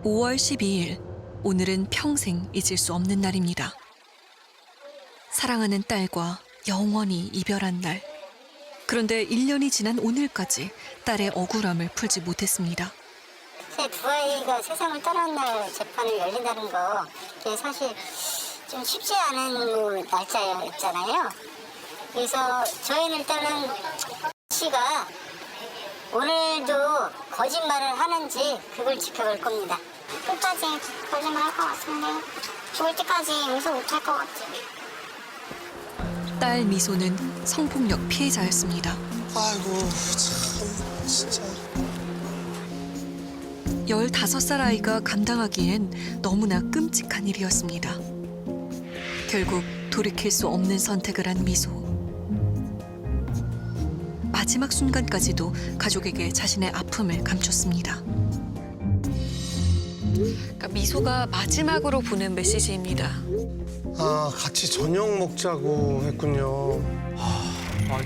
(5월 12일) 오늘은 평생 잊을 수 없는 날입니다. 사랑하는 딸과 영원히 이별한 날. 그런데 1년이 지난 오늘까지 딸의 억울함을 풀지 못했습니다. 제 두 아이가 세상을 떠난 날 재판을 열린다는 거, 그게 사실 좀 쉽지 않은 날짜였잖아요. 그래서 저희는 일단은 씨가 오늘도 거짓말을 하는지 그걸 지켜볼 겁니다. 끝까지 거짓말할 것 같은데 죽을 때까지 용서 못할 것 같아요. 딸 미소는 성폭력 피해자였습니다. 아이고 참 진짜. 15살 아이가 감당하기엔 너무나 끔찍한 일이었습니다. 결국 돌이킬 수 없는 선택을 한 미소. 마지막 순간까지도 가족에게 자신의 아픔을 감췄습니다. 그러니까 미소가 마지막으로 보낸 메시지입니다. 아 같이 저녁 먹자고 했군요.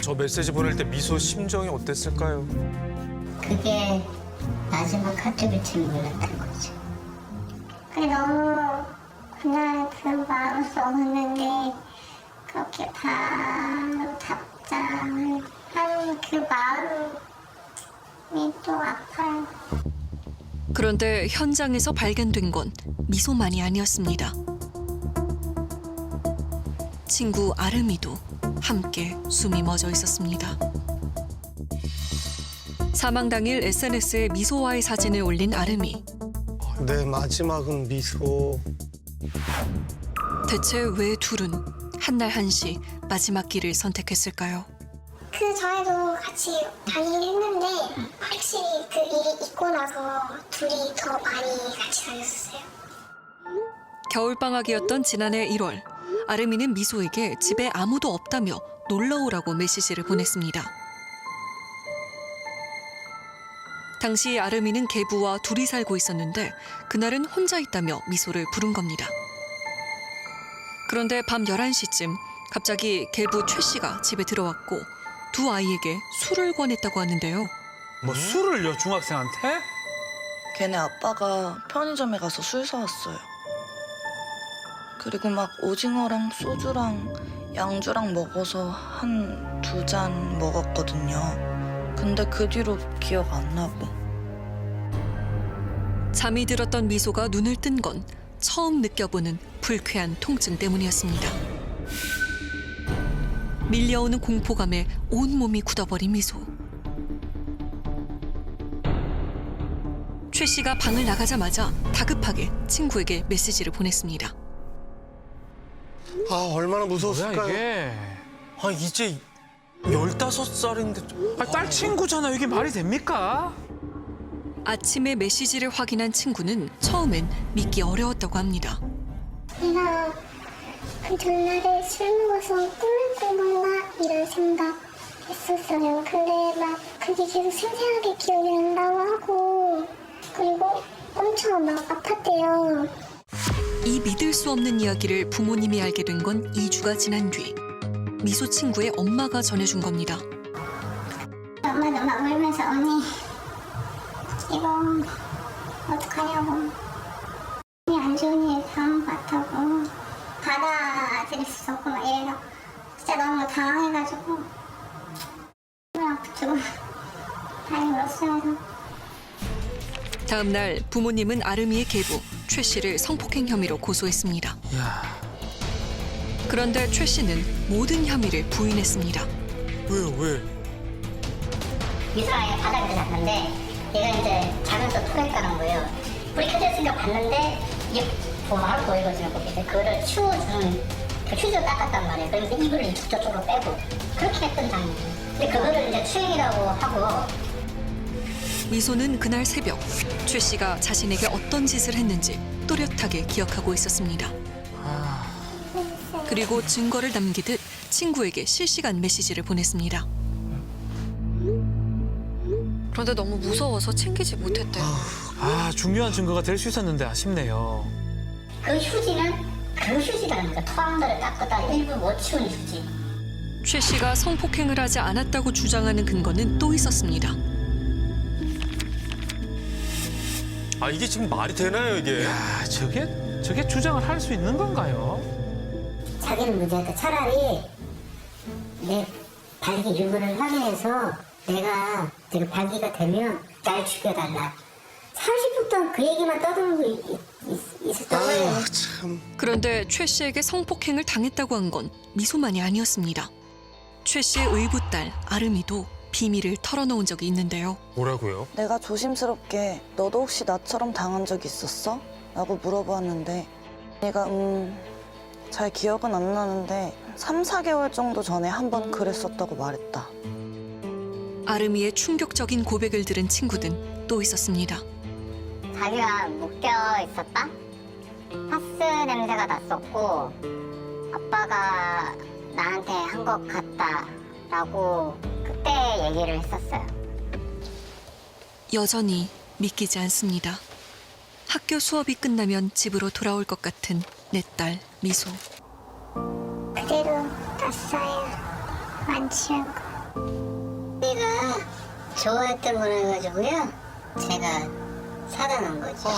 저 메시지 보낼 때 미소 심정이 어땠을까요? 그게 마지막 카톡일 줄 몰랐던 거죠. 근데 너무 그날 그 마음이 없는데 그렇게 바로 답장을 하는 그 마음이 또 아파요. 그런데 현장에서 발견된 건 미소만이 아니었습니다. 친구 아름이도 함께 숨이 멎어 있었습니다. 사망 당일 SNS에 미소와의 사진을 올린 아름이. 내 마지막은 미소. 대체 왜 둘은 한날 한시 마지막 길을 선택했을까요? 그 전에도 같이 다니긴 했는데 확실히 그 일이 있고 나서 둘이 더 많이 같이 다녔어요. 겨울방학이었던 지난해 1월, 아름이는 미소에게 집에 아무도 없다며 놀러오라고 메시지를 보냈습니다. 당시 아름이는 계부와 둘이 살고 있었는데 그날은 혼자 있다며 미소를 부른 겁니다. 그런데 밤 11시쯤 갑자기 계부 최 씨가 집에 들어왔고 두 아이에게 술을 권했다고 하는데요. 뭐 술을요, 중학생한테? 걔네 아빠가 편의점에 가서 술 사왔어요. 그리고 막 오징어랑 소주랑 양주랑 먹어서 한 2잔 먹었거든요. 근데 그 뒤로 기억 안 나고. 잠이 들었던 미소가 눈을 뜬 건 처음 느껴보는 불쾌한 통증 때문이었습니다. 밀려오는 공포감에 온몸이 굳어버린 미소. 최 씨가 방을 나가자마자 다급하게 친구에게 메시지를 보냈습니다. 아 얼마나 뭐야 무서웠을까요? 이게? 이제 15살인데 딸 친구잖아. 이게 말이 됩니까? 아침에 메시지를 확인한 친구는 처음엔 믿기 어려웠다고 합니다. 내가 그 전날에 술 먹어서 꿈을 꾼 건가 이런 생각 했었어요. 근데 막 그게 계속 생생하게 기억이 난다고 하고 그리고 엄청 막 아팠대요. 이 믿을 수 없는 이야기를 부모님이 알게 된 건 2주가 지난 뒤 미소 친구의 엄마가 전해준 겁니다. 엄마도 막 울면서 언니 이거 어떡하냐고 안 좋은 일 당한 것 같다고 받아들일 수 없고 막 이래서 진짜 너무 당황해가지고 아프고 많이 울었어요. 다음 날 부모님은 아름이의 계부 최 씨를 성폭행 혐의로 고소했습니다. 야, 그런데 최 씨는 모든 혐의를 부인했습니다. 왜요 왜? 미소랑 바닥에서 잤는데 얘가 이제 자면서 토를 까는 거예요. 불이 켜져 있으니까 봤는데 이게 보마로 보이거든요. 거기서 그거를 치워주는 그 휴지로 닦았단 말이에요. 그러면서 이불을 이쪽 저쪽으로 빼고 그렇게 했던 장면이에요. 근데 그거를 이제 추행이라고 하고. 미소는 그날 새벽 최 씨가 자신에게 어떤 짓을 했는지 또렷하게 기억하고 있었습니다. 그리고 증거를 남기듯 친구에게 실시간 메시지를 보냈습니다. 그런데 너무 무서워서 챙기지 못했대요. 중요한 증거가 될 수 있었는데 아쉽네요. 그 휴지는 그 휴지라는 거야. 토항들을 닦았다 일부 못 치운 휴지. 최 씨가 성폭행을 하지 않았다고 주장하는 근거는 또 있었습니다. 아 이게 지금 말이 되나요 이게? 야, 저게 주장을 할 수 있는 건가요? 자기는 문제였다. 차라리 내 발기 유무를 확인해서 내가 발기가 되면 날 죽여달라. 30분 동안 그 얘기만 떠들고 있었던 거예요. 아유, 참. 그런데 최 씨에게 성폭행을 당했다고 한 건 미소만이 아니었습니다. 최 씨의 의붓딸 아름이도 비밀을 털어놓은 적이 있는데요. 뭐라고요? 내가 조심스럽게 너도 혹시 나처럼 당한 적 있었어? 라고 물어봤는데 얘가 잘 기억은 안 나는데 3, 4개월 정도 전에 한 번 그랬었다고 말했다. 아름이의 충격적인 고백을 들은 친구는 또 있었습니다. 자기가 묶여 있었다? 파스 냄새가 났었고 아빠가 나한테 한 것 같다라고 그때 얘기를 했었어요. 여전히 믿기지 않습니다. 학교 수업이 끝나면 집으로 돌아올 것 같은 내 딸 미소. 그대로 놨어요. 만지라고. 내가 좋아했던 거라 해가지고요. 제가 사다 놓은 거죠.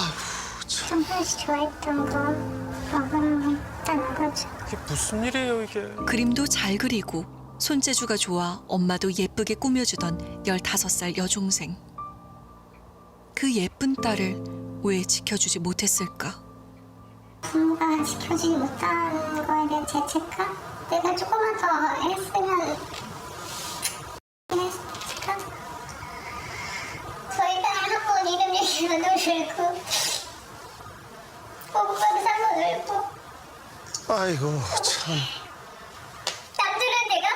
정말 좋아했던 거 먹으면 있다는 거죠. 이게 무슨 일이에요 이게? 그림도 잘 그리고 손재주가 좋아 엄마도 예쁘게 꾸며주던 15살 여종생. 그 예쁜 딸을 왜 지켜주지 못했을까? 부모가 지켜주지 못하는 거에 대한 죄책감? 내가 조금만 더 했으면 했을까? 저희 딸 한 번 이름 얘기만 너무 싫고 오빠도 한번 울고 아이고, 참. 남들은 내가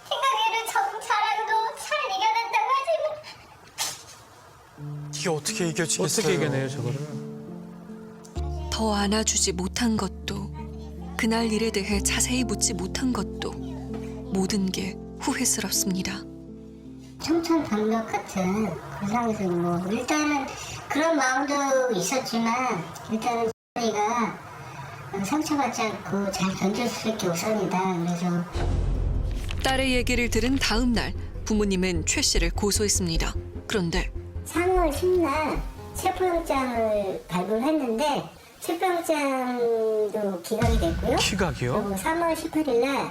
생각에는 자랑도 잘 이겨낸다고 하지만 이게 어떻게 이겨지겠어요? 어떻게 이겨내요 저거를? 더 안아주지 못한 것도, 그날 일에 대해 자세히 묻지 못한 것도 모든 게 후회스럽습니다. 청천벽력 같은 그상에서 뭐 일단은 그런 마음도 있었지만 일단은 저희가 상처받지 않고 잘 견딜 수 있게 우선이다. 그래서 딸의 얘기를 들은 다음 날 부모님은 최 씨를 고소했습니다. 그런데 3월 10일 체포영장을 발부를 했는데 체포영장도 기각이 됐고요. 키각이요? 그리고 3월 18일 날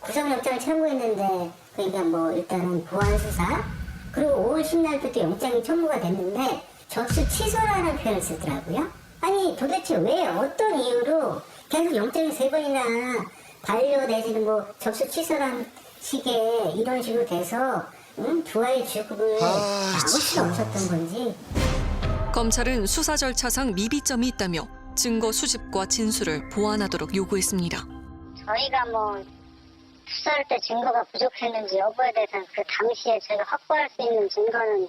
구속영장을 청구했는데 그러니까 뭐 일단은 보안수사 그리고 5월 10날부터 영장이 청구가 됐는데 접수 취소라는 표현을 쓰더라고요. 아니 도대체 왜 어떤 이유로 계속 영장이 3번이나 반려 내지는 뭐 접수 취소라는 식의 이런 식으로 돼서 두 아이의 죽음을 막을 수가 없었던 건지. 검찰은 수사 절차상 미비점이 있다며 증거 수집과 진술을 보완하도록 요구했습니다. 저희가 뭐 수사할 때 증거가 부족했는지 여부에 대해서는 그 당시에 저희가 확보할 수 있는 증거는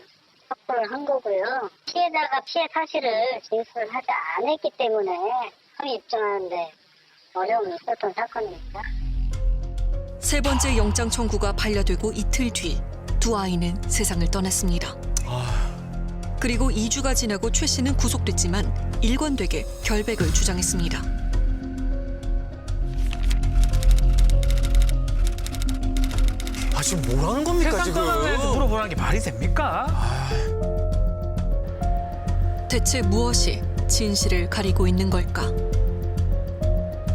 확보를 한 거고요. 피해자가 피해 사실을 진술을 하지 않았기 때문에 함의 입증하는데 어려움이 있었던 사건입니다. 세 번째 영장 청구가 반려되고 이틀 뒤 두 아이는 세상을 떠났습니다. 그리고 2주가 지나고 최 씨는 구속됐지만 일관되게 결백을 주장했습니다. 아 지금 뭐라는 겁니까 세상 지금? 떠나는 애한테 물어보라는 게 말이 됩니까? 대체 무엇이 진실을 가리고 있는 걸까?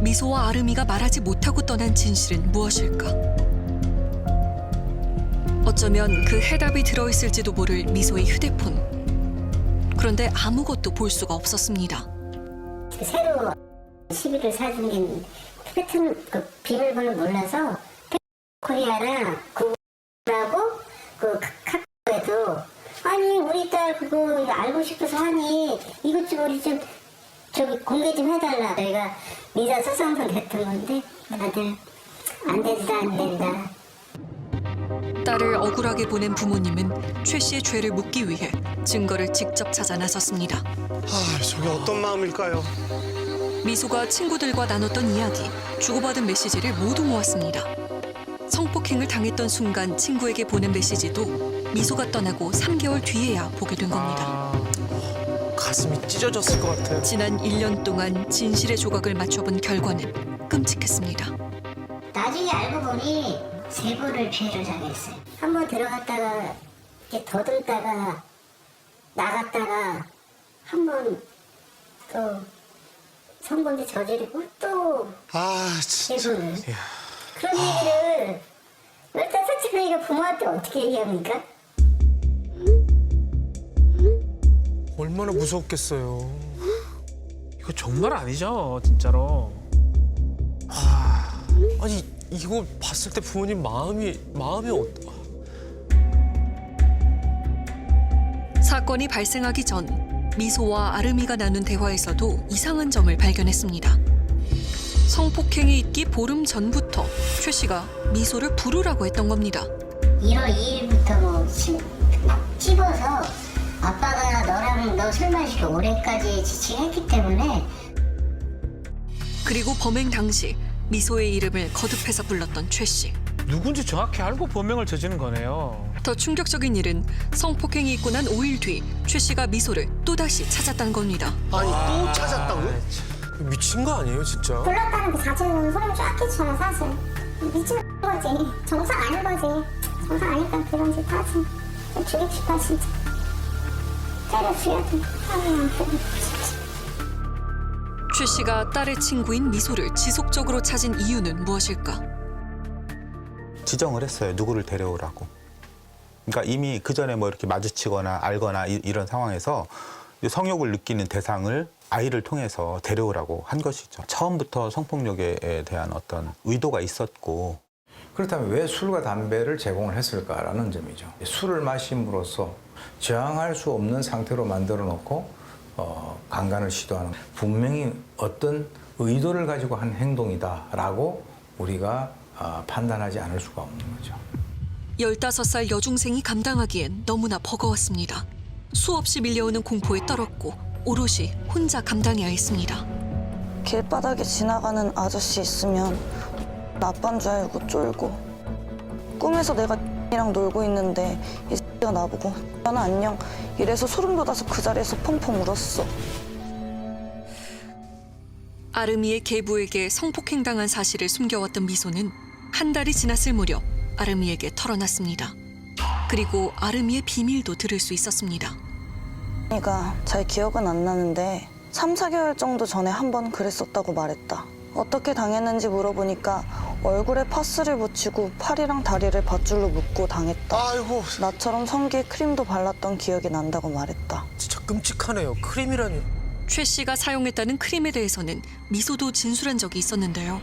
미소와 아름이가 말하지 못하고 떠난 진실은 무엇일까? 어쩌면 그 해답이 들어있을지도 모를 미소의 휴대폰. 그런데 아무것도 볼 수가 없었습니다. 새로 시비를 사준 게 패턴 그 비밀번호를 몰라서 코리아나 구글하고 그 카카오에도 아니 우리 딸 그거 알고 싶어서 하니 이것 좀 우리 좀 저기 공개 좀 해달라. 저희가 민사 소송도 냈던 건데 다들 안 된다 안 된다. 딸을 억울하게 보낸 부모님은 최 씨의 죄를 묻기 위해 증거를 직접 찾아 나섰습니다. 아, 저게 어떤 마음일까요? 미소가 친구들과 나눴던 이야기, 주고받은 메시지를 모두 모았습니다. 성폭행을 당했던 순간 친구에게 보낸 메시지도 미소가 떠나고 3개월 뒤에야 보게 된 겁니다. 가슴이 찢어졌을 것 같아요. 지난 1년 동안 진실의 조각을 맞춰본 결과는 끔찍했습니다. 나중에 알고 보니 세부를 피해를 당했어요. 한번 들어갔다가 이렇게 더듬다가 나갔다가 한 번 또 성범죄 저지르고 또 아, 진짜. 이거는 그런 얘기를 일단 솔직히 이거 부모한테 어떻게 얘기합니까? 얼마나 무섭겠어요. 이거 정말 아니죠, 진짜로. 아니 이거 봤을 때 부모님 마음이 사건이 발생하기 전 미소와 아름이가 나눈 대화에서도 이상한 점을 발견했습니다. 성폭행이 있기 보름 전부터 최 씨가 미소를 부르라고 했던 겁니다. 1월 2일부터 뭐 찝어서 아빠가 너랑 너 술 마시고 올해까지 지칭했기 때문에 그리고 범행 당시 미소의 이름을 거듭해서 불렀던 최 씨. 누군지 정확히 알고 범행을 저지른 거네요. 더 충격적인 일은 성폭행이 있고 난 5일 뒤 최 씨가 미소를 또다시 찾았다는 겁니다. 아니, 또 찾았다고요? 미친 거 아니에요 진짜? 불렀다는 그 자체는 소름 쫙 끼치잖아 사실. 미친 거지. 정상 아닌 거지. 정상 아니까 그런 짓 하지. 죽이고 싶다 진짜. 때려 죽여도 하면 안 되고 진짜. 최 씨가 딸의 친구인 미소를 지속적으로 찾은 이유는 무엇일까? 지정을 했어요. 누구를 데려오라고. 그러니까 이미 그 전에 뭐 이렇게 마주치거나 알거나 이런 상황에서 성욕을 느끼는 대상을 아이를 통해서 데려오라고 한 것이죠. 처음부터 성폭력에 대한 어떤 의도가 있었고. 그렇다면 왜 술과 담배를 제공을 했을까라는 점이죠. 술을 마심으로써 저항할 수 없는 상태로 만들어 놓고 강간을 시도하는 분명히 어떤 의도를 가지고 한 행동이다라고 우리가 판단하지 않을 수가 없는 거죠. 15살 여중생이 감당하기엔 너무나 버거웠습니다. 수없이 밀려오는 공포에 떨었고 오롯이 혼자 감당해야 했습니다. 길바닥에 지나가는 아저씨 있으면 아빠인 줄 알고 쫄고 꿈에서 내가 이랑 놀고 있는데 이 X가 나보고 나는 안녕 이래서 소름 돋아서 그 자리에서 펑펑 울었어. 아름이의 계부에게 성폭행당한 사실을 숨겨왔던 미소는 한 달이 지났을 무렵 아름이에게 털어놨습니다. 그리고 아름이의 비밀도 들을 수 있었습니다. 아이가 잘 기억은 안 나는데 3, 4개월 정도 전에 한 번 그랬었다고 말했다. 어떻게 당했는지 물어보니까 얼굴에 파스를 붙이고 팔이랑 다리를 밧줄로 묶고 당했다. 아이고. 나처럼 성기에 크림도 발랐던 기억이 난다고 말했다. 진짜 끔찍하네요. 크림이라니. 최 씨가 사용했다는 크림에 대해서는 미소도 진술한 적이 있었는데요.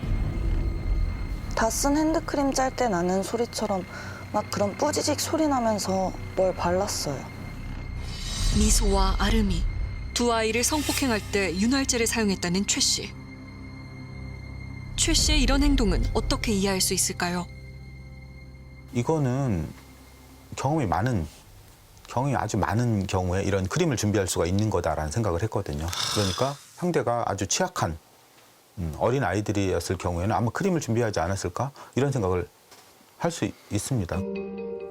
다 쓴 핸드크림 짤 때 나는 소리처럼 막 그런 뿌지직 소리 나면서 뭘 발랐어요. 미소와 아름이 두 아이를 성폭행할 때 윤활제를 사용했다는 최 씨. 최 씨의 이런 행동은 어떻게 이해할 수 있을까요? 이거는 경험이 아주 많은 경우에 이런 크림을 준비할 수가 있는 거다라는 생각을 했거든요. 그러니까 상대가 아주 취약한 어린 아이들이었을 경우에는 아마 크림을 준비하지 않았을까? 이런 생각을 할 수 있습니다.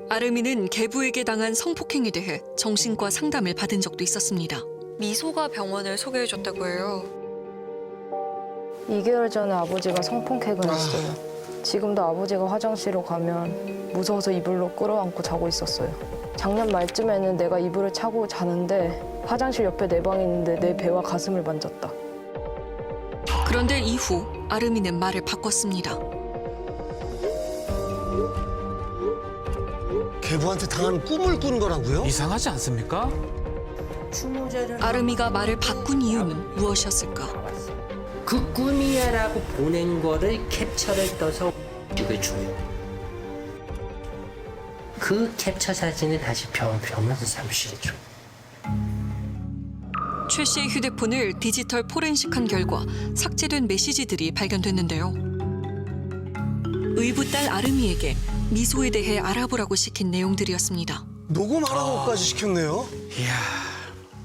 아름이는 계부에게 당한 성폭행에 대해 정신과 상담을 받은 적도 있었습니다. 미소가 병원을 소개해줬다고 해요. 2개월 전에 아버지가 성폭행을 했어요. 지금도 아버지가 화장실로 가면 무서워서 이불로 끌어안고 자고 있었어요. 작년 말쯤에는 내가 이불을 차고 자는데 화장실 옆에 내 방이 있는데 내 배와 가슴을 만졌다. 그런데 이후 아름이는 말을 바꿨습니다. 계부한테 당한 꿈을 꾼 거라고요? 이상하지 않습니까? 아름이가 말을 바꾼 이유는 무엇이었을까? 그 꿈이야라고 보낸 거를 캡처를 떠서 이걸 줘요. 그 캡처 사진을 다시 병원에서 사무실에 줘요. 최 씨의 휴대폰을 디지털 포렌식한 결과 삭제된 메시지들이 발견됐는데요. 의붓딸 아름이에게 미소에 대해 알아보라고 시킨 내용들이었습니다. 녹음하라고까지 시켰네요.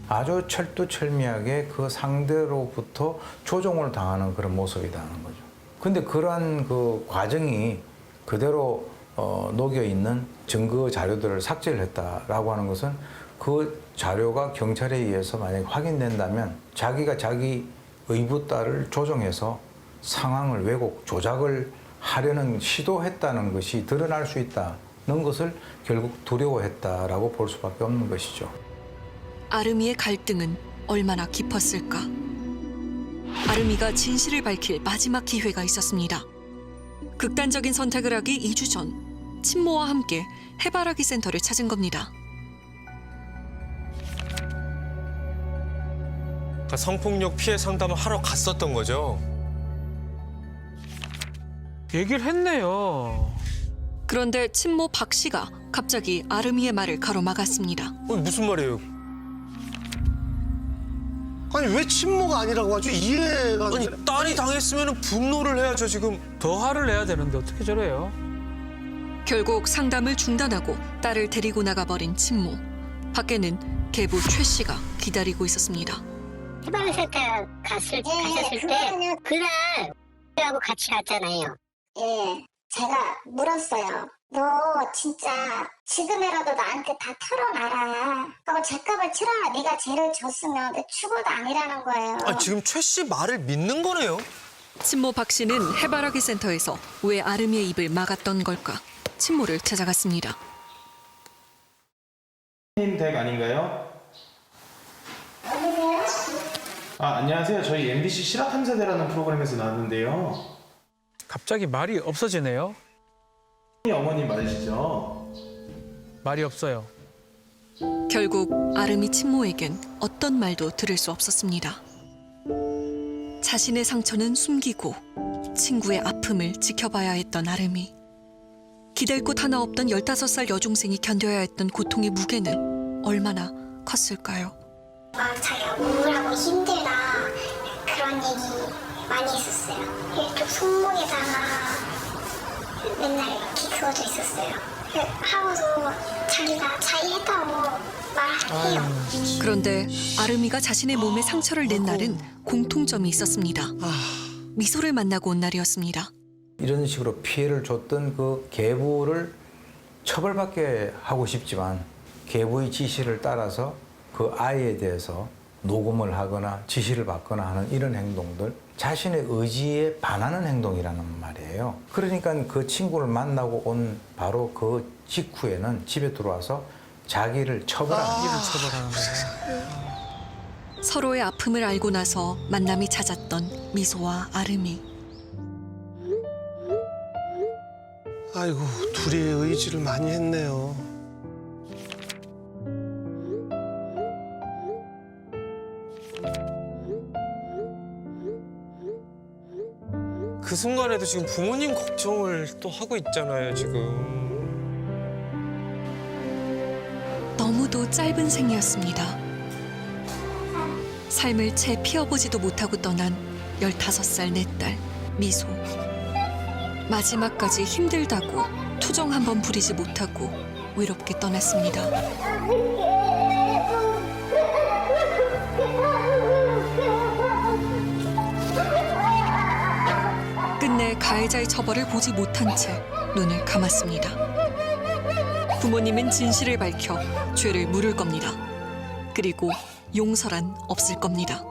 아주 철두철미하게 그 상대로부터 조종을 당하는 그런 모습이라는 거죠. 근데 그러한 그 과정이 그대로 녹여 있는 증거 자료들을 삭제를 했다라고 하는 것은 그 자료가 경찰에 의해서 만약에 확인된다면 자기가 자기 의붓딸을 조종해서 상황을 왜곡, 조작을 하려는 시도했다는 것이 드러날 수 있다는 것을 결국 두려워했다라고 볼 수밖에 없는 것이죠. 아름이의 갈등은 얼마나 깊었을까? 아름이가 진실을 밝힐 마지막 기회가 있었습니다. 극단적인 선택을 하기 2주 전 친모와 함께 해바라기 센터를 찾은 겁니다. 그러니까 성폭력 피해 상담을 하러 갔었던 거죠. 얘기를 했네요. 그런데 친모 박 씨가 갑자기 아름이의 말을 가로막았습니다. 무슨 말이에요? 아니 왜 친모가 아니라고 하죠? 이해가 아니 딸이 당했으면 분노를 해야죠 지금. 더 화를 내야 되는데 어떻게 저래요? 결국 상담을 중단하고 딸을 데리고 나가버린 친모. 밖에는 계부 최 씨가 기다리고 있었습니다. 해바라기 센터 가셨을 때 그날 하고 같이 갔잖아요. 예, 제가 물었어요. 너 진짜 지금이라도 나한테 다 털어놔라. 하고 죗값을 치러라. 네가 죄를 졌으면 내 죽어도 아니라는 거예요. 아니 지금 최 씨 말을 믿는 거네요. 친모 박 씨는 해바라기 센터에서 왜 아름이의 입을 막았던 걸까? 친모를 찾아갔습니다. 님 댁 아닌가요? 안녕하세요. 저희 MBC 실화탐사대라는 프로그램에서 나왔는데요. 갑자기 말이 없어지네요. 어머님 맞으시죠? 말이 없어요. 결국 아름이 친모에겐 어떤 말도 들을 수 없었습니다. 자신의 상처는 숨기고 친구의 아픔을 지켜봐야 했던 아름이. 기댈 곳 하나 없던 15살 여중생이 견뎌야 했던 고통의 무게는 얼마나 컸을까요? 자기가 우울하고 힘들다 그런 얘기 많이 했었어요. 이쪽 손목에다가 맨날 이렇게 그어져 있었어요. 하고서 자기가 자의했다고 말해요. 그런데 아름이가 자신의 몸에 상처를 낸 날은 공통점이 있었습니다. 미소를 만나고 온 날이었습니다. 이런 식으로 피해를 줬던 그 계부를 처벌받게 하고 싶지만 계부의 지시를 따라서 그 아이에 대해서 녹음을 하거나 지시를 받거나 하는 이런 행동들, 자신의 의지에 반하는 행동이라는 말이에요. 그러니까 그 친구를 만나고 온 바로 그 직후에는 집에 들어와서 자기를 처벌하는 거예요. 서로의 아픔을 알고 나서 만남이 잦았던 미소와 아름이. 아이고 둘이 의지를 많이 했네요. 그 순간에도 지금 부모님 걱정을 또 하고 있잖아요 지금. 너무도 짧은 생이었습니다. 삶을 채 피워보지도 못하고 떠난 15살 내 딸 미소. 마지막까지 힘들다고 투정 한 번 부리지 못하고 외롭게 떠났습니다. 끝내 가해자의 처벌을 보지 못한 채 눈을 감았습니다. 부모님은 진실을 밝혀 죄를 물을 겁니다. 그리고 용서란 없을 겁니다.